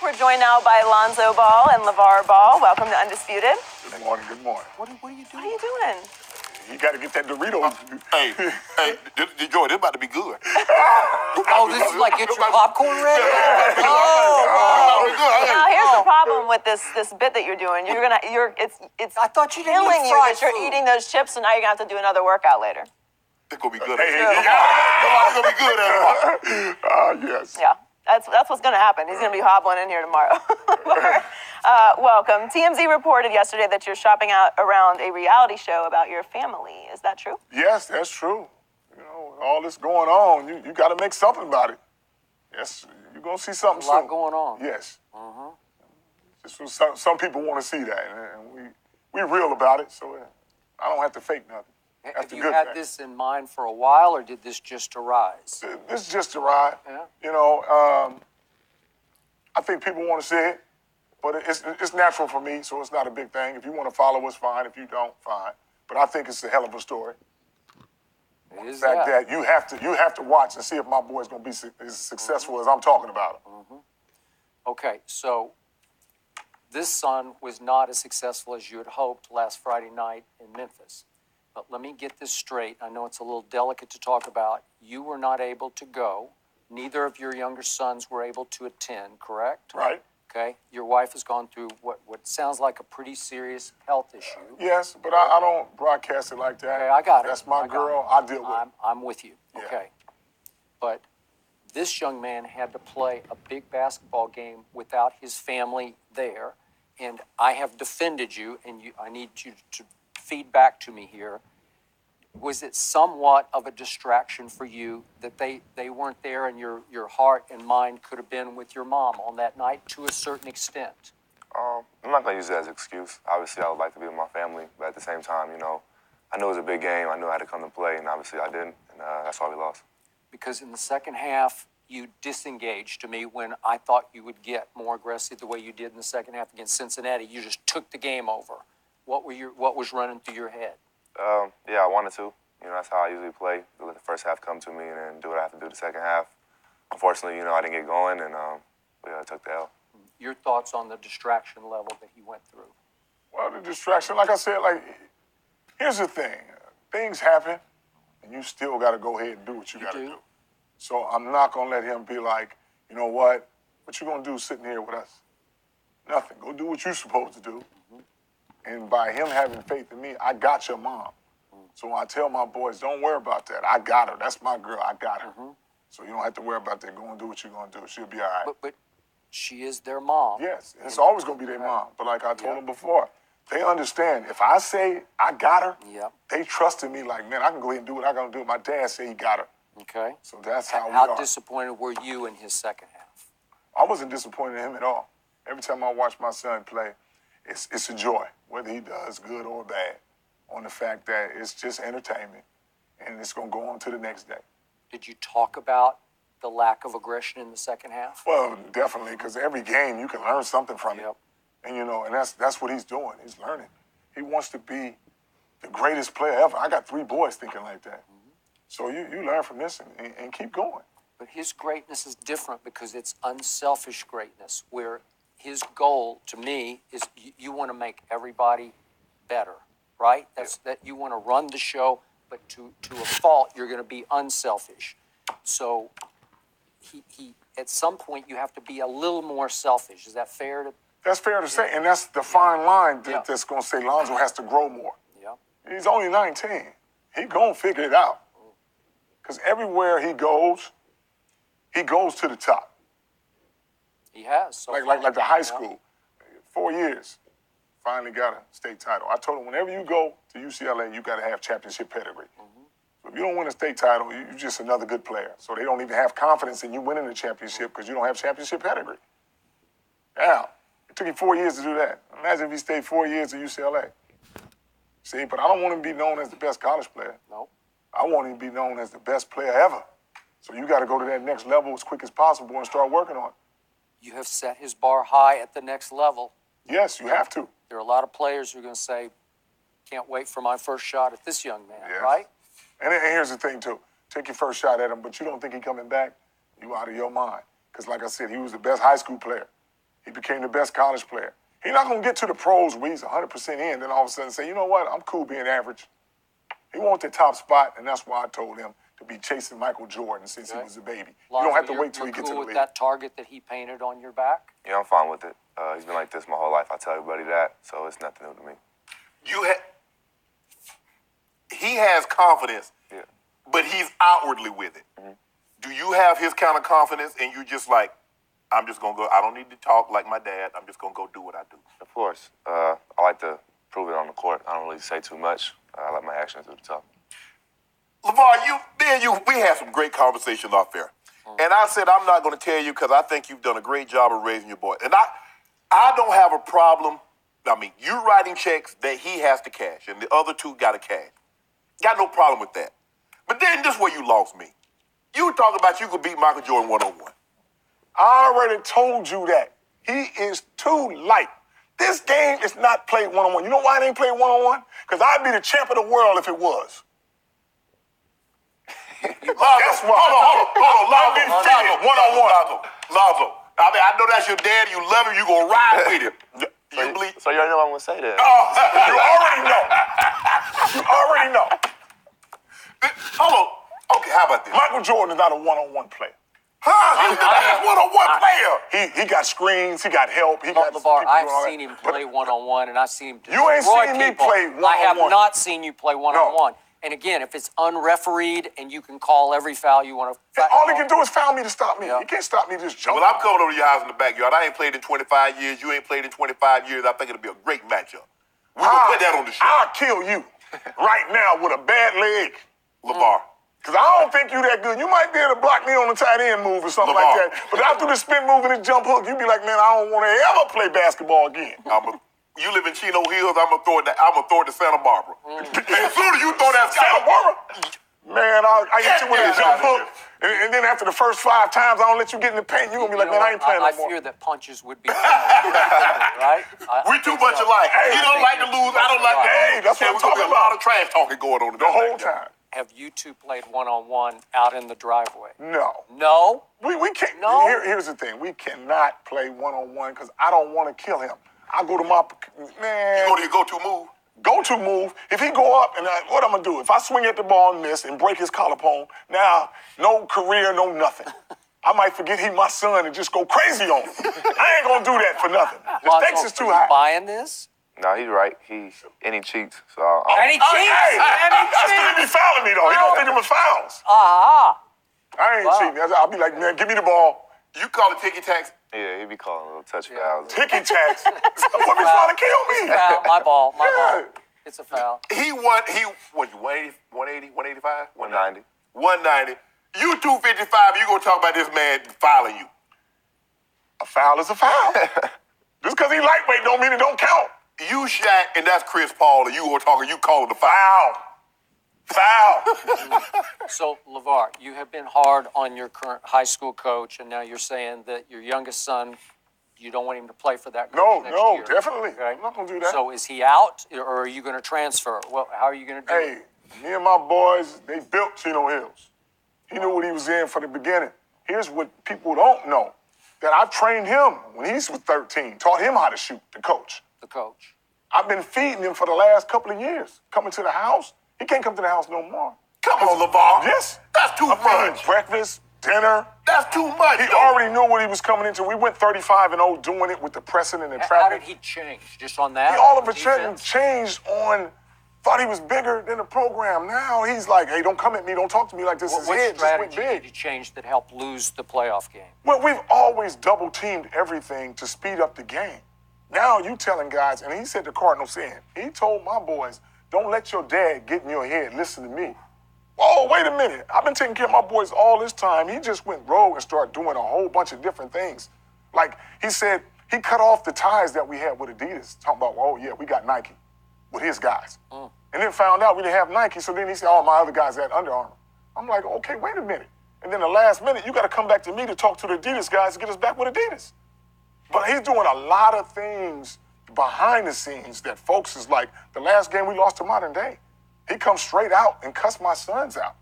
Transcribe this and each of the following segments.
We're joined now by Lonzo Ball and LaVar Ball. Welcome to Undisputed. Good morning, good morning. What are you doing? What are you doing? You got to get that Dorito. Hey, Joy, this about to be good. This is like get your popcorn ready? Now here's the problem with this bit that you're doing. It's I thought you didn't killing eat you fried that you're food. eating those chips, and now you're gonna have to do another workout later. It's gonna be good. Hey, It's gonna be good. Yes. Yeah, that's what's gonna happen. He's gonna be hobbling in here tomorrow. Welcome. TMZ reported yesterday that you're shopping out around a reality show about your family. Is that true? Yes, that's true. You know, all this going on, you got to make something about it. Yes, you're going to see something There's a lot soon. going on. Yes. Just some people want to see that, and we real about it, so I don't have to fake nothing. That's Have the you good had thing. this in mind for a while, or did this just arise? This is just a ride. Yeah. You know, I think people want to see it, but it's natural for me, so it's not a big thing. If you want to follow us, fine. If you don't, fine. But I think it's a hell of a story. It is The fact that you have to watch and see if my boy's going to be as successful as I'm talking about him. Okay, so this son was not as successful as you had hoped last Friday night in Memphis. But let me get this straight. I know it's a little delicate to talk about. You were not able to go. Neither of your younger sons were able to attend, correct? Right. Okay. Your wife has gone through what sounds like a pretty serious health issue. Yes, but I don't broadcast it like that. Okay, I got it. That's my I got girl. it. I deal with it. I'm with you. Yeah. Okay. But this young man had to play a big basketball game without his family there, and I have defended you, and I need you to feed back to me here. Was it somewhat of a distraction for you that they weren't there, and your heart and mind could have been with your mom on that night to a certain extent? I'm not going to use it as an excuse. Obviously, I would like to be with my family, but at the same time, you know, I knew it was a big game. I knew I had to come to play, and obviously I didn't, and that's why we lost. Because in the second half, you disengaged to me when I thought you would get more aggressive the way you did in the second half against Cincinnati. You just took the game over. What was running through your head? Yeah, I wanted to. You know, that's how I usually play. Let the first half come to me and then do what I have to do the second half. Unfortunately, you know, I didn't get going, and we took the L. Your thoughts on the distraction level that he went through? Well, the distraction, like I said, here's the thing. Things happen, and you still got to go ahead and do what you got to do. So I'm not going to let him be like, you know what you going to do sitting here with us? Nothing. Go do what you're supposed to do. And by him having faith in me, I got your mom. So I tell my boys, don't worry about that. I got her. That's my girl. I got her. So you don't have to worry about that. Go and do what you're going to do. She'll be all right. But she is their mom. Yes, and it's always going to be their mom. But like I told them before, they understand. If I say I got her, they trusted me like, man, I can go ahead and do what I got to do. My dad said he got her. Okay. So that's how we are. How disappointed were you in his second half? I wasn't disappointed in him at all. Every time I watch my son play, it's a joy, whether he does good or bad, on the fact that it's just entertainment, and it's going to go on to the next day. Did you talk about the lack of aggression in the second half? Well, definitely, because every game you can learn something from it. Yep. And, you know, and that's what he's doing. He's learning. He wants to be the greatest player ever. I got 3 boys thinking like that. So you learn from this and keep going. But his greatness is different because it's unselfish greatness, where his goal, to me, is you want to make everybody better, right? That you want to run the show, but to a fault, you're going to be unselfish. So he at some point, you have to be a little more selfish. Is that fair to? That's fair to say, and that's the fine line that's going to say Lonzo has to grow more. Yeah. He's only 19. He going to figure it out. Because everywhere he goes to the top. He has. So like the high school, 4 years, finally got a state title. I told him, whenever you go to UCLA, you got to have championship pedigree. So if you don't win a state title, you're just another good player. So they don't even have confidence in you winning the championship because you don't have championship pedigree. Now, it took him 4 years to do that. Imagine if he stayed 4 years at UCLA. See, but I don't want him to be known as the best college player. No. I want him to be known as the best player ever. So you got to go to that next level as quick as possible and start working on it. You have set his bar high at the next level. Yes, you have to. There are a lot of players who are going to say, can't wait for my first shot at this young man, Yes. right? And here's the thing, too. Take your first shot at him, but you don't think he's coming back, you out of your mind. Because like I said, he was the best high school player. He became the best college player. He's not going to get to the pros where he's 100% in, then all of a sudden say, you know what, I'm cool being average. He wants the top spot, and that's why I told him to be chasing Michael Jordan since he was a baby. Lonzo, you don't have to wait till he gets to the cool with league. that target that he painted on your back? Yeah, I'm fine with it. He's been like this my whole life. I tell everybody that, so it's nothing new to me. He has confidence, Yeah. but he's outwardly with it. Mm-hmm. Do you have his kind of confidence and you just like, I'm just going to go, I don't need to talk like my dad. I'm just going to go do what I do. Of course. I like to prove it on the court. I don't really say too much. I let my actions do the talk. LaVar, we had some great conversations off air. And I said, I'm not going to tell you because I think you've done a great job of raising your boy. And I don't have a problem. I mean, you writing checks that he has to cash and the other two got to cash. Got no problem with that. But then this is where you lost me. You were talking about you could beat Michael Jordan one-on-one. I already told you that. He is too light. This game is not played one-on-one. You know why it ain't played one-on-one? Because I'd be the champ of the world if it was. That's why. Hold on. Lonzo. I mean, I know that's your dad. You love him. You gonna ride with him. You believe? So you already know what I'm going to say then. You already know. You already know. Hold on. Okay, how about this? Michael Jordan is not a one-on-one player. He's the best one-on-one player. He got screens. He got help. He got LaVar, people I've doing all seen that. him play one-on-one, and I've seen him destroy You ain't seen me people. play I have one-on-one. not seen you play one-on-one. And again, if it's unrefereed and you can call every foul you want to All he can do is foul me to stop me. Yeah. He can't stop me just jumping. Well, I'm coming over to your house in the backyard. I ain't played in 25 years. You ain't played in 25 years. I think it'll be a great matchup. We're going to put that on the show. I'll kill you right now with a bad leg. LaVar. Because I don't think you that good. You might be able to block me on the tight end move or something like LaVar. that. But after the spin move and the jump hook, you be like, man, I don't want to ever play basketball again. You live in Chino Hills. I'm gonna throw it to Santa Barbara. As soon as you throw that Santa Barbara? Man, I hit you with a jump hook. And then after the first 5 times, I don't let you get in the paint. You're going to be like, man, I ain't playing no more. I fear that punches would be right? we too much alike. He don't like to lose. I don't like to lose. Hey, that's what I'm talking a lot of trash talking going on The whole time. Have you two played one-on-one out in the driveway? No. No? We can't. No? Here's the thing. We cannot play one-on-one because I don't want to kill him. I go to my, man. You go to your go-to move. Go-to move. If he go up, and what I'm going to do? If I swing at the ball and miss and break his collarbone, now, no career, no nothing. I might forget he my son and just go crazy on him. I ain't going to do that for nothing. The stakes is too high. Buying this? No, he's right. He cheats. So And he cheats! Hey, I still be fouling me, though. He don't think them as fouls. Ah! I ain't cheating. I'll be like, man, give me the ball. You call it ticky-tacks. yeah, he be calling little touch fouls. Ticky-tacks. What be trying to kill me? Foul. My ball. Yeah. It's a foul. He 180, 185? 190. 190. You 255, you gonna talk about this man fouling you. A foul is a foul. Just because he lightweight don't mean it don't count. You Shaq, and that's Chris Paul, and you call it a foul. Foul. So, LaVar, you have been hard on your current high school coach, and now you're saying that your youngest son, you don't want him to play for that coach next year. Definitely. Okay. I'm not going to do that. So is he out, or are you going to transfer? Well, how are you going to do it? Hey, me and my boys, they built Chino Hills. He knew what he was in for the beginning. Here's what people don't know. That I trained him when he was 13, taught him how to shoot, the coach. The coach. I've been feeding him for the last couple of years. Coming to the house, he can't come to the house no more. Come on, LaVar. Yes. That's too much. Breakfast, dinner. That's too much. He already knew what he was coming into. We went 35-0 doing it with the pressing and the How trapping. did he change? Just on that? He all of a Defense? sudden changed on, thought he was bigger than the program. Now he's like, hey, don't come at me, don't talk to me like this. His What head just went strategy did big. you change that helped lose the playoff game? Well, we've always double teamed everything to speed up the game. Now you telling guys, and he said the Cardinal saying, he told my boys, don't let your dad get in your head, listen to me. Whoa, wait a minute. I've been taking care of my boys all this time. He just went rogue and started doing a whole bunch of different things. Like he said, he cut off the ties that we had with Adidas, talking about, oh yeah, we got Nike with his guys. And then found out we didn't have Nike, so then he said, oh, my other guys had Under Armour. I'm like, okay, wait a minute. And then the last minute, you got to come back to me to talk to the Adidas guys to get us back with Adidas. But he's doing a lot of things behind the scenes that folks is like, the last game we lost to Modern Day, he comes straight out and cussed my sons out.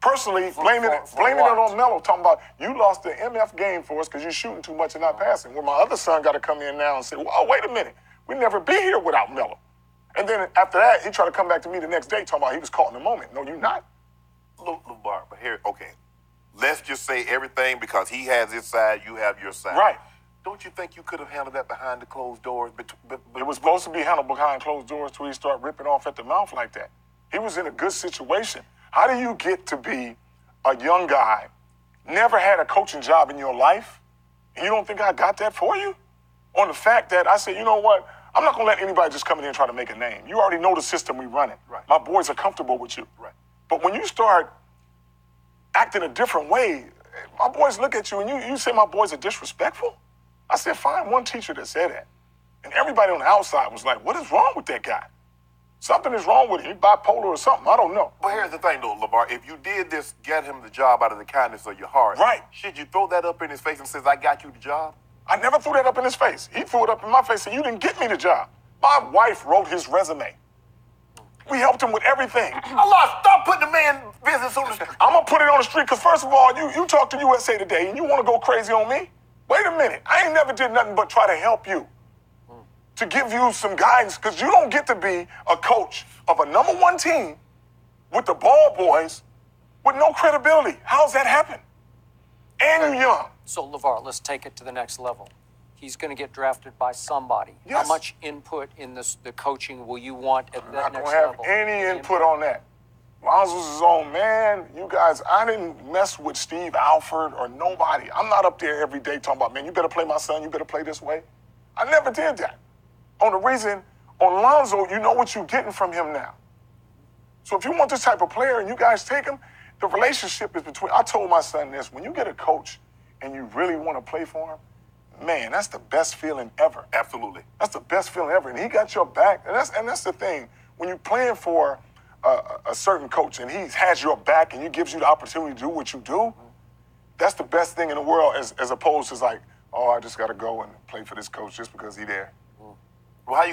personally blaming it on Melo, talking about you lost the MF game for us because you're shooting too much and not passing. Well, my other son got to come in now and say, well, wait a minute, we'd never be here without Melo. And then after that, he tried to come back to me the next day talking about he was caught in the moment. No, you're not. LaVar, but here, okay. Let's just say everything because he has his side, you have your side. Right. Don't you think you could have handled that behind the closed doors? It was supposed to be handled behind closed doors till he started ripping off at the mouth like that. He was in a good situation. How do you get to be a young guy, never had a coaching job in your life, and you don't think I got that for you? On the fact that I said, you know what? I'm not going to let anybody just come in here and try to make a name. You already know the system we run it. Right. My boys are comfortable with you. Right. But when you start acting a different way, my boys look at you and you say my boys are disrespectful? I said, find one teacher that said that. And everybody on the outside was like, what is wrong with that guy? Something is wrong with him. He's bipolar or something. I don't know. But here's the thing, though, LaVar. If you did this, get him the job out of the kindness of your heart. Right. Should you throw that up in his face and says, I got you the job? I never threw that up in his face. He threw it up in my face and said, you didn't get me the job. My wife wrote his resume. We helped him with everything. Allah, stop putting the man business on the street. I'm going to put it on the street because, first of all, you talk to USA Today and you want to go crazy on me? Wait a minute. I ain't never did nothing but try to help you, to give you some guidance, because you don't get to be a coach of a #1 team with the ball boys with no credibility. How's that happen? And you're young. So, LaVar, let's take it to the next level. He's going to get drafted by somebody. Yes. How much input in the coaching will you want at I'm that not next going to have level? any input on that. Lonzo's his own man. You guys, I didn't mess with Steve Alford or nobody. I'm not up there every day talking about, man, you better play my son, you better play this way. I never did that. On Lonzo, you know what you're getting from him now. So if you want this type of player and you guys take him, the relationship is between, I told my son this, when you get a coach and you really want to play for him, man, that's the best feeling ever. Absolutely. That's the best feeling ever. And he got your back. And that's the thing. When you're playing for a certain coach and he has your back and he gives you the opportunity to do what you do, that's the best thing in the world as opposed to like, oh, I just got to go and play for this coach just because he's there. Well, how you